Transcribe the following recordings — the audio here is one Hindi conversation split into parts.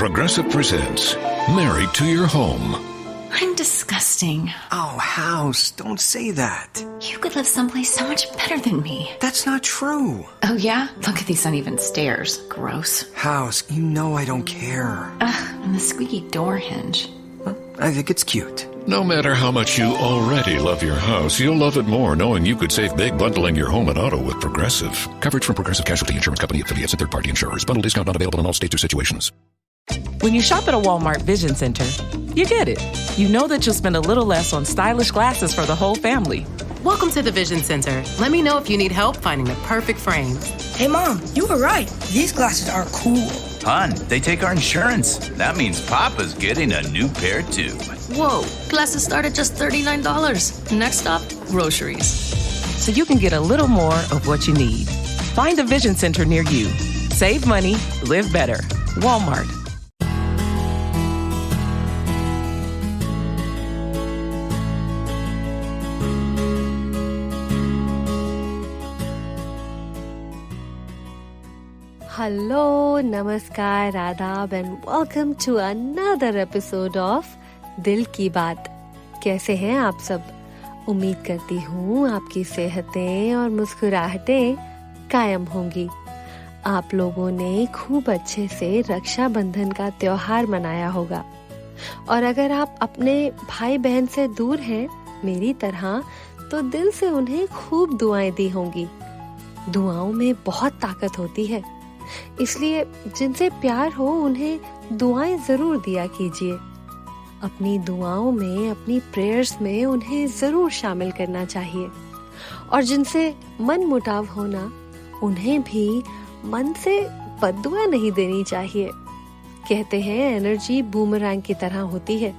Progressive presents Married to Your Home. I'm disgusting. Oh, House, don't say that. You could live someplace so much better than me. That's not true. Oh, yeah? Look at these uneven stairs. Gross. House, you know I don't care. Ugh, and the squeaky door hinge. Well, I think it's cute. No matter how much you already love your house, you'll love it more knowing you could save big bundling your home and auto with Progressive. Coverage from Progressive Casualty Insurance Company affiliates and third-party insurers. Bundle discount not available in all states or situations. When you shop at a Walmart Vision Center, you get it. You know that you'll spend a little less on stylish glasses for the whole family. Welcome to the Vision Center. Let me know if you need help finding the perfect frames. Hey, Mom, you were right. These glasses are cool. Hon, they take our insurance. That means Papa's getting a new pair, too. Whoa, glasses start at just $39. Next stop, groceries. So you can get a little more of what you need. Find a Vision Center near you. Save money, live better. Walmart. Hello, namaskar, adab and welcome to another episode of दिल की बात। कैसे हैं आप सब? उम्मीद करती हूँ आपकी सेहतें और मुस्कुराहटें कायम होंगी। आप लोगों ने खूब अच्छे से रक्षाबंधन का त्योहार मनाया होगा और अगर आप अपने भाई बहन से दूर हैं मेरी तरह तो दिल से उन्हें खूब दुआएं दी होंगी। दुआओं में बहुत ताकत होती है, इसलिए जिनसे प्यार हो उन्हें दुआएं जरूर दिया कीजिए। अपनी दुआओं में, अपनी प्रेयर्स में उन्हें जरूर शामिल करना चाहिए और जिनसे मन मुटाव होना उन्हें भी मन से बद्दुआ नहीं देनी चाहिए। कहते हैं एनर्जी बूमरैंग की तरह होती है,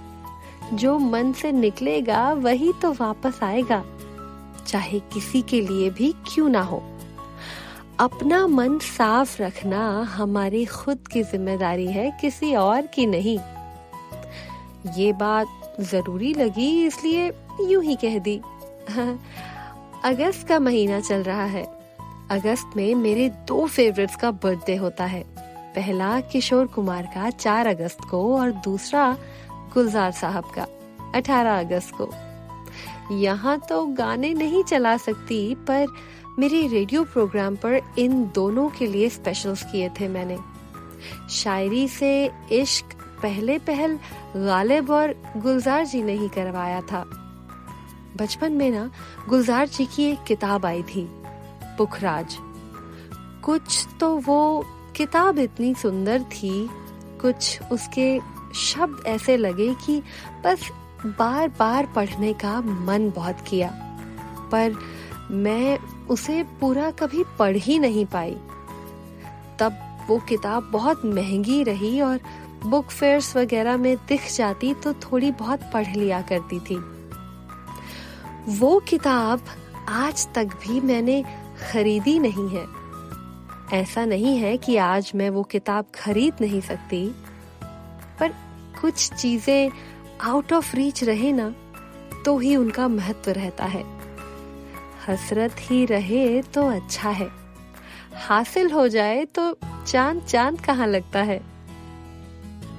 जो मन से निकलेगा वही तो वापस आएगा, चाहे किसी के लिए भी क्यों ना हो। अपना मन साफ रखना हमारी खुद की जिम्मेदारी है, किसी और की नहीं। ये बात जरूरी लगी इसलिए यूं ही कह दी। अगस्त का महीना चल रहा है। अगस्त में मेरे 2 फेवरेट्स का बर्थडे होता है। पहला किशोर कुमार का 4 अगस्त को और दूसरा गुलजार साहब का 18 अगस्त को। यहाँ तो गाने नहीं चला सकती पर मेरे रेडियो प्रोग्राम पर इन दोनों के लिए स्पेशल्स किए थे मैंने। शायरी से इश्क पहले पहल गालिब और गुलजार जी ने ही करवाया था। बचपन में ना गुलजार जी की एक किताब आई थी, पुखराज। कुछ तो वो किताब इतनी सुंदर थी, कुछ उसके शब्द ऐसे लगे कि बस बार बार पढ़ने का मन बहुत किया, पर मैं उसे पूरा कभी पढ़ ही नहीं पाई। तब वो किताब बहुत महंगी रही और बुक फेयर्स वगैरह में दिख जाती तो थोड़ी बहुत पढ़ लिया करती थी। वो किताब आज तक भी मैंने खरीदी नहीं है। ऐसा नहीं है कि आज मैं वो किताब खरीद नहीं सकती, पर कुछ चीजें आउट ऑफ रीच रहे ना तो ही उनका महत्व रहता है। हसरत ही रहे तो अच्छा है, हासिल हो जाए तो चांद चांद कहाँ लगता है।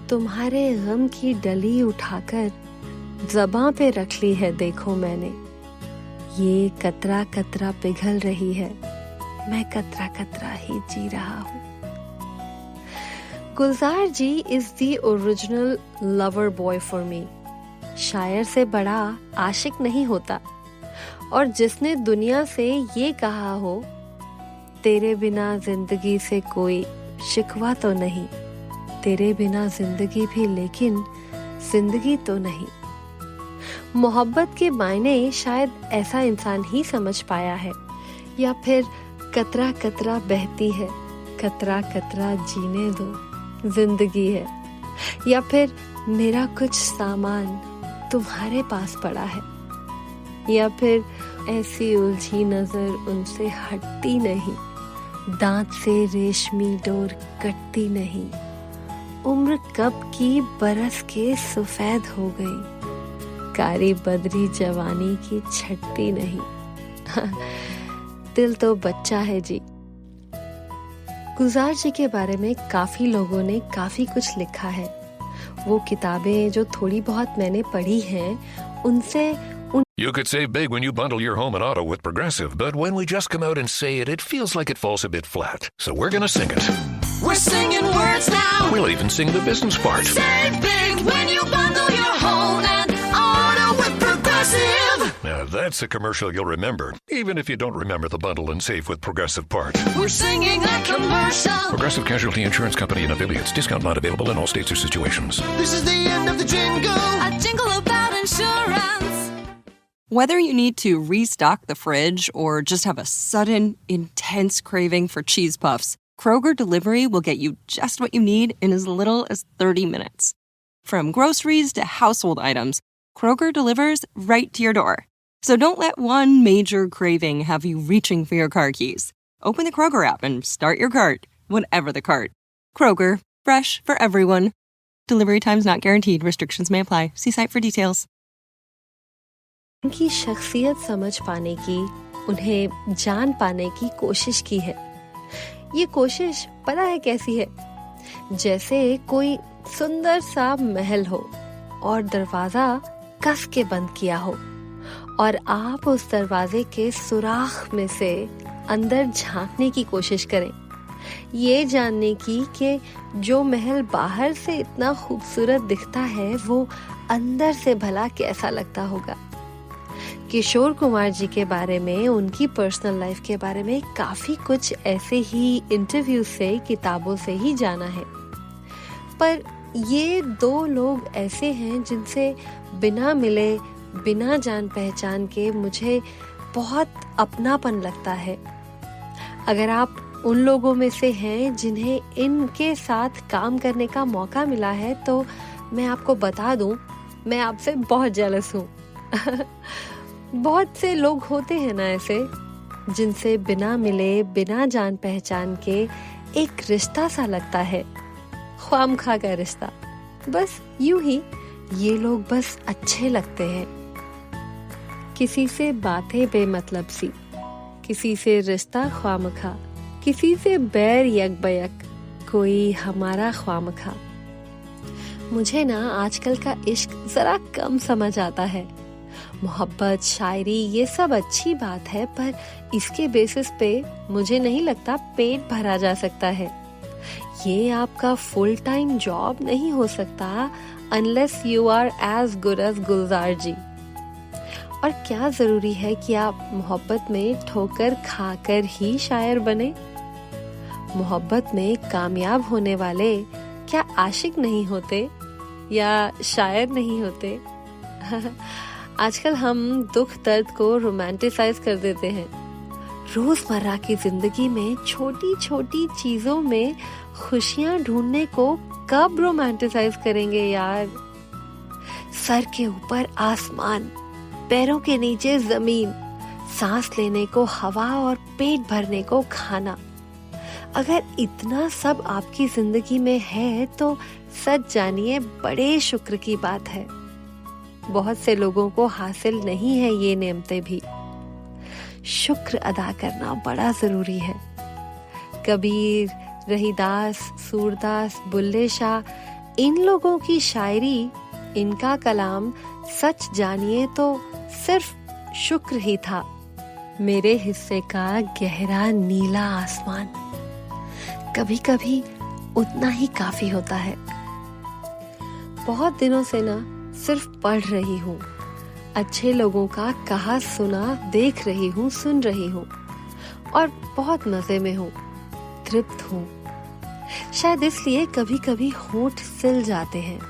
तुम्हारे गम की डली उठाकर ज़बां पे रख ली है देखो मैंने, ये कतरा कतरा पिघल रही है, मैं कतरा कतरा ही जी रहा हूँ। Gulzar ji is the original lover boy for me. शायर से बड़ा आशिक नहीं होता, और जिसने दुनिया से ये कहा हो तेरे बिना जिंदगी से कोई शिकवा तो नहीं, तेरे बिना जिंदगी भी लेकिन जिंदगी तो नहीं। मोहब्बत के मायने शायद ऐसा इंसान ही समझ पाया है, या फिर कतरा कतरा बहती है, कतरा कतरा जीने दो जिंदगी है, या फिर मेरा कुछ सामान तुम्हारे पास पड़ा है, या फिर ऐसी उलझी नजर उनसे हटती नहीं, दांत से रेशमी डोर कटती नहीं, उम्र कब की बरस के सफेद हो गई, कारी बदरी जवानी की छटती नहीं। दिल तो बच्चा है जी। गुलजार जी के बारे में काफी लोगों ने काफी कुछ लिखा है। वो किताबें जो थोड़ी बहुत मैंने पढ़ी हैं, उनसे You could save big when you bundle your home and auto with Progressive, but when we just come out and say it, it feels like it falls a bit flat. So we're gonna sing it. We're singing words now. We'll even sing the business part. Save big when you bundle your home and auto with Progressive. Now that's a commercial you'll remember, even if you don't remember the bundle and save with Progressive part. We're singing a commercial. Progressive Casualty Insurance Company and affiliates. Discount not available in all states or situations. This is the end of the jingle. A jingle about insurance. Whether you need to restock the fridge or just have a sudden, intense craving for cheese puffs, Kroger Delivery will get you just what you need in as little as 30 minutes. From groceries to household items, Kroger delivers right to your door. So don't let one major craving have you reaching for your car keys. Open the Kroger app and start your cart, whatever the cart. Kroger, fresh for everyone. Delivery times not guaranteed. Restrictions may apply. See site for details. उनकी शख्सियत समझ पाने की, उन्हें जान पाने की कोशिश की है। ये कोशिश पता है कैसी है? जैसे कोई सुंदर सा महल हो और दरवाजा कस के बंद किया हो और आप उस दरवाजे के सुराख में से अंदर झांकने की कोशिश करें, ये जानने की कि जो महल बाहर से इतना खूबसूरत दिखता है वो अंदर से भला कैसा लगता होगा। किशोर कुमार जी के बारे में, उनकी पर्सनल लाइफ के बारे में काफी कुछ ऐसे ही इंटरव्यू से, किताबों से ही जाना है। पर ये दो लोग ऐसे हैं जिनसे बिना मिले, बिना जान पहचान के मुझे बहुत अपनापन लगता है। अगर आप उन लोगों में से हैं जिन्हें इनके साथ काम करने का मौका मिला है तो मैं आपको बता दूं, मैं आपसे बहुत जेलस हूँ। बहुत से लोग होते हैं ना ऐसे, जिनसे बिना मिले, बिना जान पहचान के एक रिश्ता सा लगता है, ख्वामखा का रिश्ता। बस यूं ही ये लोग बस अच्छे लगते हैं। किसी से बातें बेमतलब सी, किसी से रिश्ता ख्वामखा, किसी से बैर यक बयक, कोई हमारा ख्वामखा। मुझे ना आजकल का इश्क जरा कम समझ आता है। मोहब्बत, शायरी ये सब अच्छी बात है, पर इसके बेसिस पे मुझे नहीं लगता पेट भरा जा सकता है। ये आपका फुल टाइम जॉब नहीं हो सकता unless you are as good as Gulzar ji. और क्या जरूरी है कि आप मोहब्बत में ठोकर खाकर ही शायर बने? मोहब्बत में कामयाब होने वाले क्या आशिक नहीं होते या शायर नहीं होते? आजकल हम दुख दर्द को रोमांटिसाइज कर देते हैं। रोजमर्रा की जिंदगी में छोटी छोटी चीजों में खुशियां ढूंढने को कब रोमांटिसाइज करेंगे यार? सर के ऊपर आसमान, पैरों के नीचे जमीन, सांस लेने को हवा और पेट भरने को खाना। अगर इतना सब आपकी जिंदगी में है तो सच जानिए बड़े शुक्र की बात है। बहुत से लोगों को हासिल नहीं है ये नेमतें भी। शुक्र अदा करना बड़ा जरूरी है। कबीर, रहीदास, सूरदास, बुल्ले शाह, इन लोगों की शायरी, इनका कलाम सच जानिए तो सिर्फ शुक्र ही था। मेरे हिस्से का गहरा नीला आसमान कभी कभी उतना ही काफी होता है। बहुत दिनों से ना सिर्फ पढ़ रही हूँ, अच्छे लोगों का कहा सुना देख रही हूँ, सुन रही हूँ और बहुत मजे में हूँ, तृप्त हूँ। शायद इसलिए कभी कभी होंठ सिल जाते हैं।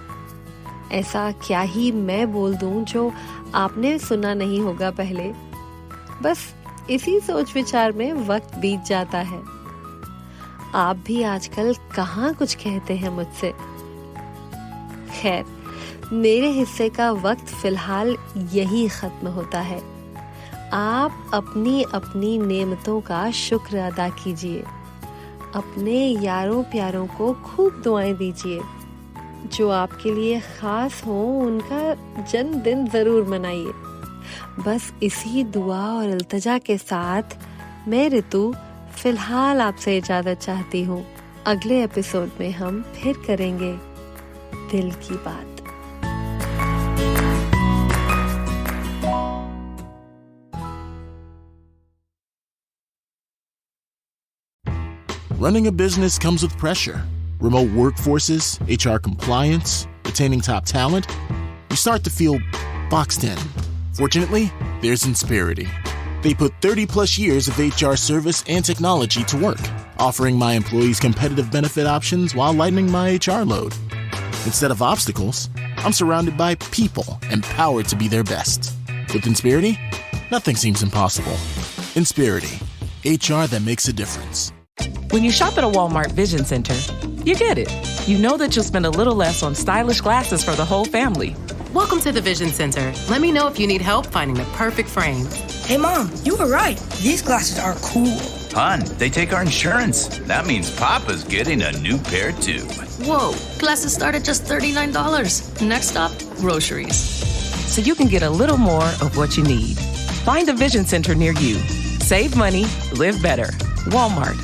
ऐसा क्या ही मैं बोल दूं जो आपने सुना नहीं होगा पहले। बस इसी सोच विचार में वक्त बीत जाता है। आप भी आजकल कहाँ कुछ कहते हैं मुझसे। खैर, मेरे हिस्से का वक्त फिलहाल यही खत्म होता है। आप अपनी अपनी नेमतों का शुक्र अदा कीजिए, अपने यारों प्यारों को खूब दुआएं दीजिए, जो आपके लिए खास हो उनका जन्मदिन जरूर मनाइए। बस इसी दुआ और इल्तिजा के साथ मैं ऋतु फिलहाल आपसे इजाजत चाहती हूँ। अगले एपिसोड में हम फिर करेंगे दिल की बात। Running a business comes with pressure. Remote workforces, HR compliance, retaining top talent. You start to feel boxed in. Fortunately, there's Insperity. They put 30 plus years of HR service and technology to work, offering my employees competitive benefit options while lightening my HR load. Instead of obstacles, I'm surrounded by people empowered to be their best. With Insperity, nothing seems impossible. Insperity, HR that makes a difference. When you shop at a Walmart Vision Center, you get it. You know that you'll spend a little less on stylish glasses for the whole family. Welcome to the Vision Center. Let me know if you need help finding the perfect frames. Hey, Mom, you were right. These glasses are cool. Hon, they take our insurance. That means Papa's getting a new pair too. Whoa, glasses start at just $39. Next stop, groceries. So you can get a little more of what you need. Find a Vision Center near you. Save money, live better. Walmart.